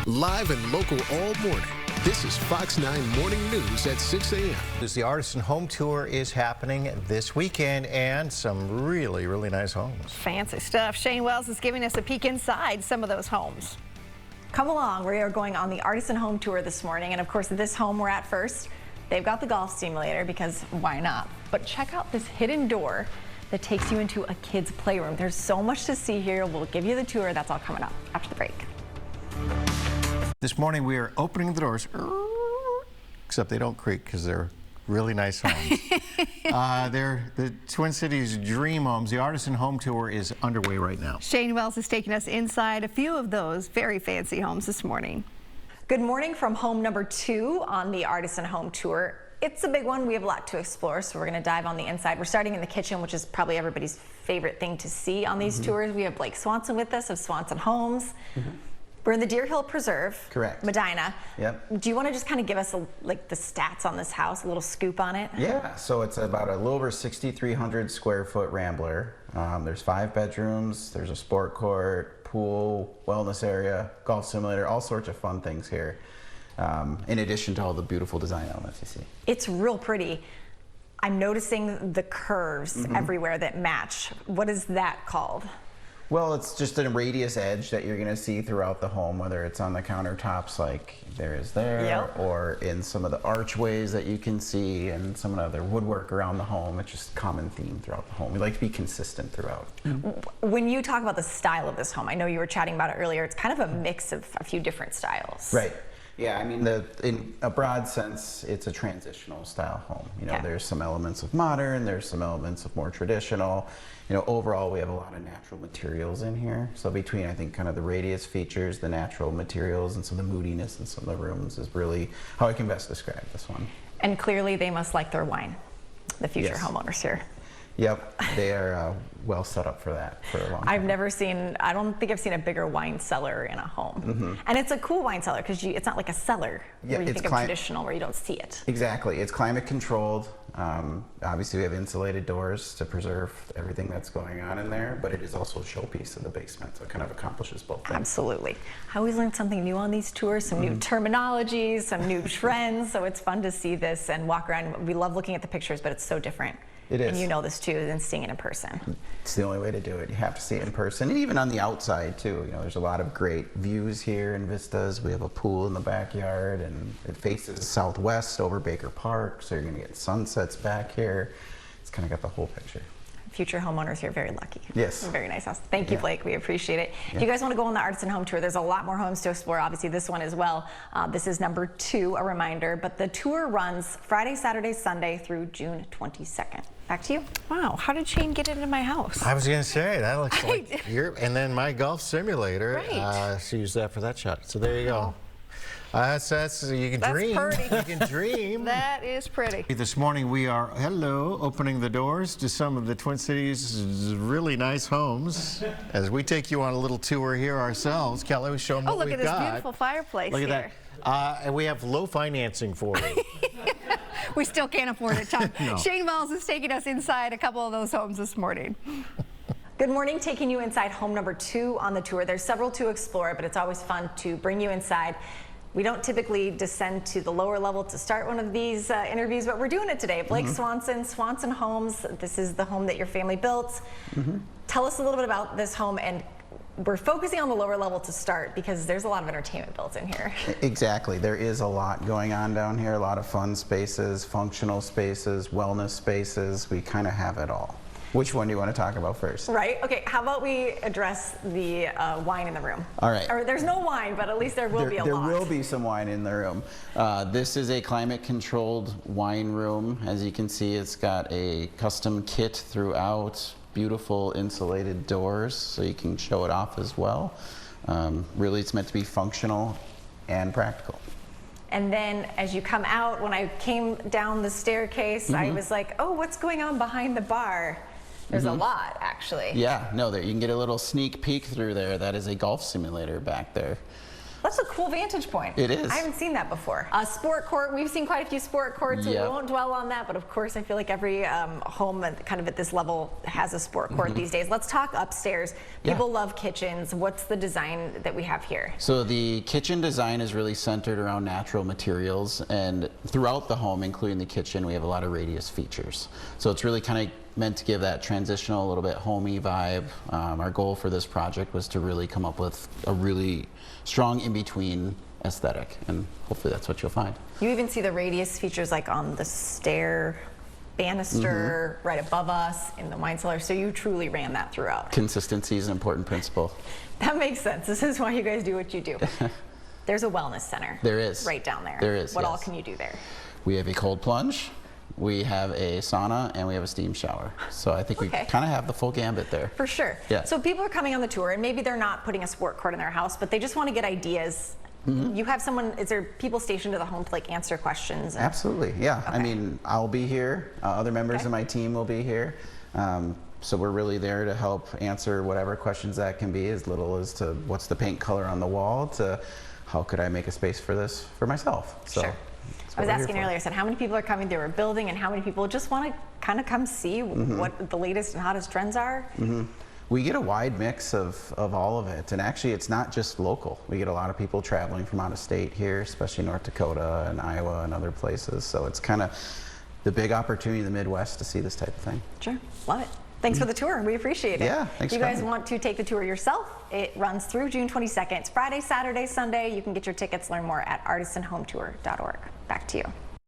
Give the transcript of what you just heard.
Live and local all morning. This is Fox 9 Morning News at 6 a.m. The Artisan Home Tour is happening this weekend, and some really, really nice homes. Fancy stuff. Shayne Wells is giving us a peek inside some of those homes. Come along. We are going on the Artisan Home Tour this morning, and of course this home we're at first, they've got the golf simulator because why not? But check out this hidden door that takes you into a kid's playroom. There's so much to see here. We'll give you the tour. That's all coming up after the break. This morning we are opening the doors, except they don't creak because they're really nice homes. They're the Twin Cities dream homes. The Artisan Home Tour is underway right now. Shayne Wells is taking us inside a few of those very fancy homes this morning. Good morning from home number 2 on the Artisan Home Tour. It's a big one. We have a lot to explore, so we're going to dive on the inside. We're starting in the kitchen, which is probably everybody's favorite thing to see on these tours. We have Blake Swanson with us of Swanson Homes. We're in the Deer Hill Preserve. Correct. Medina. Yep. Do you want to just kind of give us like the stats on this house, a little scoop on it? Yeah, so it's about a little over 6,300 square foot rambler. There's 5 bedrooms, there's a sport court, pool, wellness area, golf simulator, all sorts of fun things here. In addition to all the beautiful design elements you see. It's real pretty. I'm noticing the curves everywhere that match. What is that called? Well, it's just a radius edge that you're going to see throughout the home, whether it's on the countertops like there is there, or in some of the archways that you can see, and some of the other woodwork around the home. It's just a common theme throughout the home. We like to be consistent throughout. When you talk about the style of this home, I know you were chatting about it earlier, it's kind of a mix of a few different styles. Right. Yeah, I mean, in a broad sense, it's a transitional style home. You know, there's some elements of modern, there's some elements of more traditional. You know, overall, we have a lot of natural materials in here. So between, I think, kind of the radius features, the natural materials, and some of the moodiness in some of the rooms is really how I can best describe this one. And clearly, they must like their wine, the future homeowners here. Yep, they are well set up for that for a long time. I've never seen, I don't think I've seen a bigger wine cellar in a home. And it's a cool wine cellar because it's not like a cellar where you think of traditional where you don't see it. Exactly, it's climate controlled. Obviously we have insulated doors to preserve everything that's going on in there, but it is also a showpiece in the basement, so it kind of accomplishes both things. Absolutely. I always learn something new on these tours, some new terminologies, some new trends, so it's fun to see this and walk around. We love looking at the pictures, but it's so different. It is. And you know this too, than seeing it in person. It's the only way to do it. You have to see it in person, and even on the outside too. You know, there's a lot of great views here and vistas. We have a pool in the backyard, and it faces southwest over Baker Park, so you're going to get sunsets back here. It's kind of got the whole picture. Future homeowners here very lucky. Yes. Very nice house. Thank you, Blake. We appreciate it. If you guys want to go on the Artisan Home Tour, there's a lot more homes to explore. Obviously, this one as well. This is number 2, a reminder. But the tour runs Friday, Saturday, Sunday through June 22nd. Back to you. Wow, how did Shayne get into my house? I was going to say, that looks like and then my golf simulator, she used that for that shot. So there you go. You can dream. Pretty. You can dream. That is pretty. This morning we are, opening the doors to some of the Twin Cities' really nice homes as we take you on a little tour here ourselves. Kelly, show them what we've got. Oh, look at this beautiful fireplace Look at that. And we have low financing for you. We still can't afford it, Tom. No. Shayne Wells is taking us inside a couple of those homes this morning. Good morning, taking you inside home number 2 on the tour. There's several to explore, but it's always fun to bring you inside. We don't typically descend to the lower level to start one of these interviews, but we're doing it today. Blake Swanson, Swanson Homes. This is the home that your family built. Tell us a little bit about this home, and we're focusing on the lower level to start because there's a lot of entertainment built in here. Exactly. There is a lot going on down here, a lot of fun spaces, functional spaces, wellness spaces. We kind of have it all. Which one do you want to talk about first? Right. Okay. How about we address the wine in the room? All right. Or there's no wine, but at least there will be a lot. There will be some wine in the room. This is a climate-controlled wine room. As you can see, it's got a custom kit throughout. Beautiful insulated doors, so you can show it off as well. Really, it's meant to be functional and practical. And then as you come out, when I came down the staircase, I was like, oh, what's going on behind the bar? There's a lot, actually. Yeah, no, there you can get a little sneak peek through there. That is a golf simulator back there. That's a cool vantage point. It is. I haven't seen that before. A sport court, we've seen quite a few sport courts, so we Yep. won't dwell on that, but of course I feel like every home kind of at this level has a sport court these days. Let's talk upstairs. People love kitchens. What's the design that we have here? So the kitchen design is really centered around natural materials, and throughout the home, including the kitchen, we have a lot of radius features. So it's really kind of meant to give that transitional, a little bit homey vibe. Our goal for this project was to really come up with a really strong in-between aesthetic, and hopefully that's what you'll find. You even see the radius features like on the stair banister right above us in the wine cellar, so you truly ran that throughout. Consistency is an important principle. That makes sense. This is why you guys do what you do. There's a wellness center. There is. Right down there. There is, What all yes. can you do there? We have a cold plunge, we have a sauna, and we have a steam shower. So I think we kind of have the full gambit there. For sure. Yeah. So people are coming on the tour, and maybe they're not putting a sport court in their house, but they just want to get ideas. You have someone, is there people stationed to the home to like answer questions? Absolutely, yeah. I Okay. mean, I'll be here. Other members of my team will be here. So we're really there to help answer whatever questions that can be, as little as to what's the paint color on the wall to how could I make a space for this for myself. So Sure. I was asking earlier, I said, how many people are coming through our building and how many people just want to kind of come see what the latest and hottest trends are? We get a wide mix of all of it, and actually it's not just local. We get a lot of people traveling from out of state here, especially North Dakota and Iowa and other places. So it's kind of the big opportunity in the Midwest to see this type of thing. Sure, love it. Thanks for the tour. We appreciate it. Yeah, thanks You for guys having me. want to take the tour yourself? It runs through June 22nd. It's Friday, Saturday, Sunday. You can get your tickets, learn more at artisanhometour.org. Back to you.